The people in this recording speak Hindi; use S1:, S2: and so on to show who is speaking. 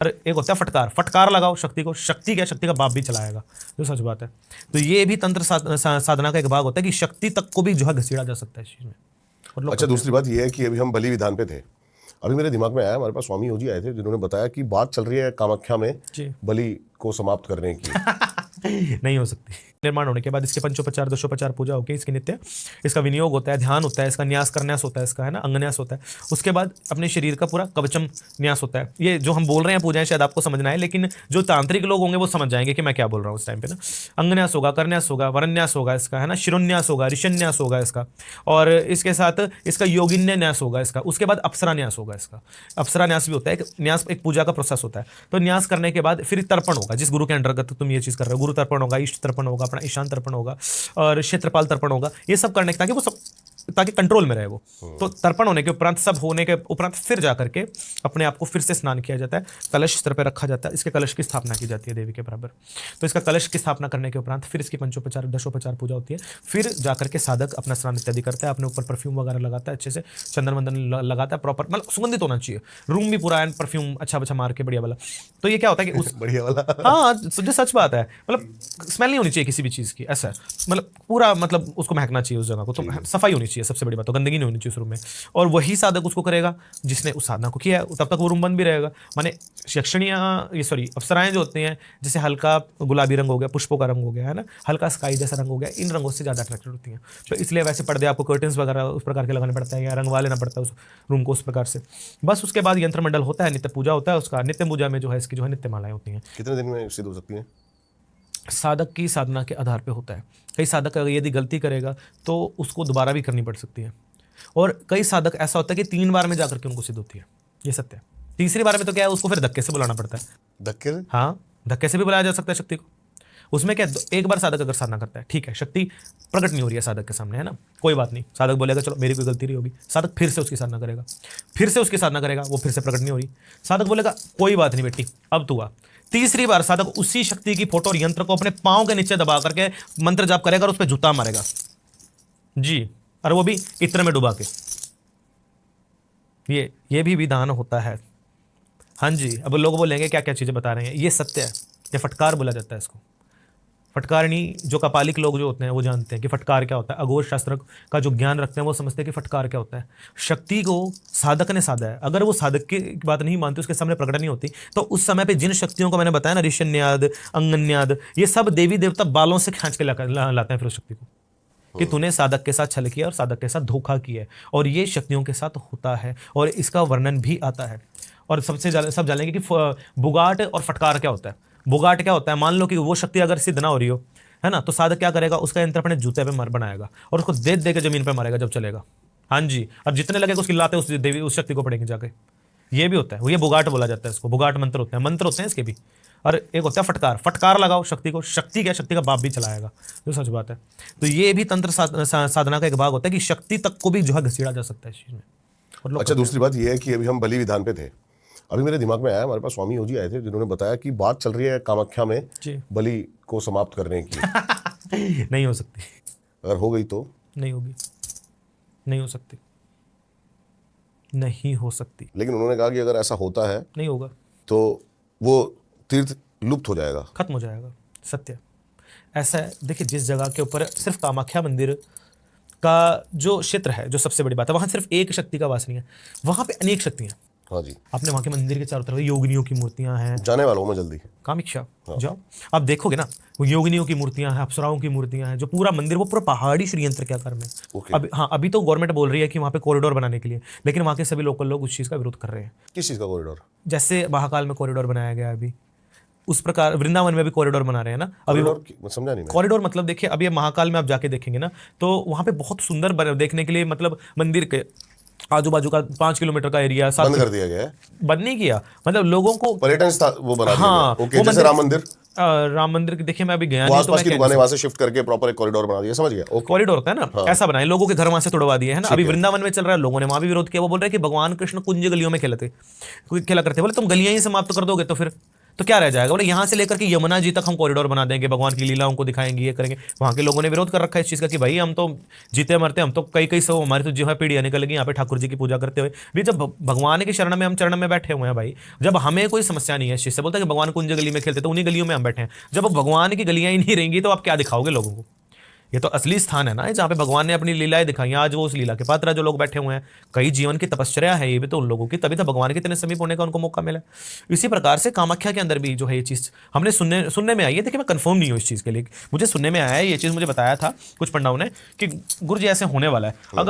S1: और एक होता है फटकार, फटकार लगाओ शक्ति को, शक्ति क्या, शक्ति का बाप भी चलाएगा, जो सच बात है। तो ये भी तंत्र साधना का एक भाग होता है कि शक्ति तक को भी जो है घसीटा जा सकता है इस चीज में। और लोग
S2: अच्छा, दूसरी बात यह है कि अभी हम बलि विधान पे थे, अभी मेरे दिमाग में आया, हमारे पास स्वामी जी आए थे जिन्होंने बताया कि बात चल रही है कामाख्या में बलि को समाप्त करने की।
S1: नहीं हो सकती। निर्माण होने के बाद इसके पंचोपचार दशोपचार पूजा होगी, इसकी नित्य इसका विनियोग होता है, ध्यान होता है, इसका न्यास करन्यास होता है, इसका है ना अंगन्यास होता है। उसके बाद अपने शरीर का पूरा कवचम न्यास होता है। ये जो हम बोल रहे हैं पूजाएं शायद आपको समझना है, लेकिन जो तांत्रिक लोग होंगे वो समझ जाएंगे कि मैं क्या बोल रहा हूँ उस टाइम पे ना। अंगन्यास होगा, करन्यास होगा, वरन्यास होगा इसका, है ना, शिरोन्यास होगा, ऋषन्यास होगा इसका, और इसके साथ इसका योगिन्य न्यास होगा इसका। उसके बाद अप्सरा न्यास होगा इसका। अप्सरा न्यास भी होता है, न्यास एक पूजा का प्रोसेस होता है। तो न्यास करने के बाद फिर तर्पण होगा, जिस गुरु के अंतर्गत तुम ये चीज कर रहे हो, गुरु तर्पण होगा, इष्ट तर्पण होगा, अपना ईशान तर्पण होगा और क्षेत्रपाल तर्पण होगा। ये सब करने ताकि वो सब ताकि कंट्रोल में रहे वो। तो तर्पण होने के उपरांत, सब होने के उपरांत फिर जाकर के अपने आप को फिर से स्नान किया जाता है, कलश स्तर पर रखा जाता है, इसके कलश की स्थापना की जाती है देवी के बराबर। तो इसका कलश की स्थापना करने के उपरांत फिर इसकी पंचोपचार दशोपचार पूजा होती है। फिर जाकर के साधक अपना स्नान इत्यादि करता है, अपने ऊपर परफ्यूम वगैरह लगाता है, अच्छे से चंदन वंदन लगाता है, प्रॉपर मतलब सुगंधित होना चाहिए, रूम भी पूरा परफ्यूम अच्छा अच्छा मार के बढ़िया वाला। तो ये क्या होता है कि उस
S2: बढ़िया वाला,
S1: हाँ जो सच बात है, मतलब स्मेल नहीं होनी चाहिए किसी भी चीज़ की, ऐसा है मतलब पूरा मतलब उसको महकना चाहिए उस जगह को, तो सफाई होनी चाहिए, सबसे बड़ी बात तो गंदगी नहीं होनी चाहिए उस रूम में। और वही साधक उसको करेगा जिसने उस साधना को किया है, तब तक वो रूम बंद भी रहेगा। माने अप्सराएं जो होती हैं, जैसे हल्का गुलाबी रंग हो गया, पुष्पों का रंग हो गया, है ना, हल्का स्काई जैसा रंग हो गया, इन रंगों से ज़्यादा अट्रैक्टेड होती हैं। तो इसलिए वैसे पर्दे आपको कर्टन्स वगैरह उस प्रकार के लगाने पड़ता है, या रंगवा लेना पड़ता है उस रूम को उस प्रकार से। बस उसके बाद यंत्र मंडल होता है, नित्य पूजा होता है उसका। नित्य पूजा में जो है इसकी जो है नित्य मालाएं होती हैं।
S2: कितने दिन में सिद्ध हो सकती हैं?
S1: साधक की साधना के आधार पे होता है। कई साधक अगर यदि गलती करेगा तो उसको दोबारा भी करनी पड़ सकती है, और कई साधक ऐसा होता है कि 3 बार में जाकर के उनको सिद्ध होती है, ये सत्य है। तीसरी बार में तो क्या है, उसको फिर धक्के से बुलाना पड़ता है।
S2: धक्के से?
S1: हाँ, धक्के से भी बुलाया जा सकता है शक्ति को। उसमें क्या, एक बार साधक अगर साधना करता है, ठीक है, शक्ति प्रकट नहीं हो रही है साधक के सामने, है ना, कोई बात नहीं, साधक बोलेगा चलो मेरी कोई गलती नहीं होगी, साधक फिर से उसकी साधना करेगा, फिर से उसकी साधना करेगा, वो फिर से प्रकट नहीं हो रही, साधक बोलेगा कोई बात नहीं बेटी अब तू आ। तीसरी बार साधक उसी शक्ति की फोटो और यंत्र को अपने पांव के नीचे दबा करके मंत्र जाप करेगा और उस पर जूता मारेगा जी, और वो भी इत्र में डुबा के। ये भी विधान होता है। हाँ जी, अब लोग बोलेंगे क्या क्या चीजें बता रहे हैं, ये सत्य है। ये फटकार बोला जाता है इसको। फटकारनी जो कपालिक लोग जो होते हैं वो जानते हैं कि फटकार क्या होता है। अघोष शास्त्र का जो ज्ञान रखते हैं वो समझते हैं कि फटकार क्या होता है। शक्ति को साधक ने साधा है, अगर वो साधक की बात नहीं मानती, उसके सामने प्रकट नहीं होती, तो उस समय पे जिन शक्तियों को मैंने बताया ना, ऋषन्याद, अंगन्याद, ये सब देवी देवता बालों से खींच के लाते हैं फिर उस शक्ति को, कि तूने साधक के साथ छल किया और साधक के साथ धोखा किया है। और ये शक्तियों के साथ होता है और इसका वर्णन भी आता है। और सबसे सब जानेंगे कि बुगाट और फटकार क्या होता है। बुगाट क्या होता है, मान लो कि वो शक्ति अगर सिद्ध ना हो रही हो, है ना, तो साधक क्या करेगा, उसका यंत्र अपने जूते पे बनाएगा और उसको दे के जमीन पे मारेगा जब चलेगा। हाँ जी, और जितने लगेगा उसकी लाते उस देवी उस शक्ति को पड़ेंगे जाके। ये भी होता है, ये बुगाट बोला जाता है इसको। बुगाट मंत्र होते हैं, मंत्र होते हैं इसके भी। और एक होता है फटकार, फटकार लगाओ शक्ति को, शक्ति क्या, शक्ति का बाप भी चलाएगा, जो सच बात है। तो ये भी तंत्र साधना का एक भाग होता है कि शक्ति तक को भी जो है घसीटा जा सकता है इस चीज में।
S2: अच्छा, दूसरी बात यह है कि अभी हम बलि विधान पे थे, अभी मेरे दिमाग में आया, हमारे पास स्वामी जी आए थे जिन्होंने बताया कि बात चल रही है कामाख्या में बलि को समाप्त करने की।
S1: नहीं हो सकती।
S2: अगर हो गई तो?
S1: नहीं होगी, नहीं हो सकती, नहीं हो सकती।
S2: लेकिन उन्होंने कहा कि अगर ऐसा होता है
S1: नहीं होगा
S2: तो वो तीर्थ लुप्त हो जाएगा,
S1: खत्म हो जाएगा। सत्य ऐसा है। देखिए, जिस जगह के ऊपर सिर्फ कामाख्या मंदिर का जो क्षेत्र है, जो सबसे बड़ी बात है, वहां सिर्फ एक शक्ति का वास नहीं है, वहां पे अनेक शक्तियां।
S2: हाँ जी,
S1: आपने वहाँ के मंदिर के चारों तरफ योगिनियों की मूर्तियां हैं।
S2: जाने वाला हूँ मैं जल्दी,
S1: कामाख्या जाओ, आप देखोगे ना, वो योगिनियों की मूर्तियां हैं, अप्सराओं की मूर्तियां हैं, जो पूरा मंदिर वो पूरा पहाड़ी श्रीयंत्र के आकार में। अभी तो गवर्नमेंट बोल रही है कि वहाँ पे कॉरिडोर बनाने के लिए, लेकिन वहाँ के सभी लोकल लोग उस चीज़ का विरोध कर रहे हैं।
S2: किस चीज़ का कॉरिडोर?
S1: जैसे महाकाल में कॉरिडोर बनाया गया, अभी उस प्रकार वृंदावन में भी कॉरिडोर बना रहे हैं ना। अभी
S2: समझा नहीं।
S1: कॉरिडोर मतलब देखिए, अभी महाकाल में आप जाके देखेंगे ना, तो वहाँ पे बहुत सुंदर देखने के लिए, मतलब मंदिर के आजू बाजू का 5 किलोमीटर का एरिया
S2: बंद कर दिया गया है।
S1: बंद नहीं किया, मतलब लोगों को
S2: पर्यटन वो बना दिया।
S1: हाँ,
S2: ओके, जैसे राम मंदिर।
S1: राम मंदिर की देखिए, मैं अभी गया
S2: नहीं, आसपास की दुकानें वहां से शिफ्ट करके प्रॉपर एक कॉरिडोर बना दिया, समझ गया।
S1: कॉरिडोर होता है ना,
S2: हाँ।
S1: ऐसा बनाए, लोगों के घर वहां से तोड़वा दिए है ना। अभी वृंदावन में चल रहा है, लोगों ने वहां भी विरोध किया। वो बोल रहे हैं कि भगवान कृष्ण कुंज गलियों में खेला करते, बोले तुम गलियां ही समाप्त कर दोगे तो फिर तो क्या रह जाएगा? बोले यहाँ से लेकर के यमुना जी तक हम कॉरिडोर बना देंगे, भगवान की लीलाओं को दिखाएंगे, ये करेंगे। वहाँ के लोगों ने विरोध कर रखा है इस चीज़ का कि भाई हम तो जीते मरते, हम तो कई सौ हमारी तो जो है पीढ़ियाँ निकल गई यहाँ पे ठाकुर जी की पूजा करते हुए भी। जब भगवान के शरण में हम चरण में बैठे हुए हैं भाई, जब हमें कोई समस्या नहीं है इस चीज़ से, बोलता है कि भगवान कुंज गली में खेलते तो उन्हीं गलियों में हम बैठे हैं। जब भगवान की गलियाँ ही नहीं रहेंगी तो आप क्या दिखाओगे लोगों को? ये तो असली स्थान है ना, जहाँ पे भगवान ने अपनी लीलाएं दिखाई। आज वो उस लीला के पात्र जो लोग बैठे हुए हैं, कई जीवन की तपस्या है ये भी तो उन लोगों की, तभी तो भगवान के इतने समीप होने का उनको मौका मिला। इसी प्रकार से कामाख्या के अंदर भी जो है ये चीज़ हमने सुनने में आई है। देखिए मैं कंफर्म नहीं हूँ इस चीज़ के लिए, मुझे सुनने में आया है, ये चीज़ मुझे बताया था कुछ पंडाओं ने कि गुरु जी ऐसे होने वाला है। अगर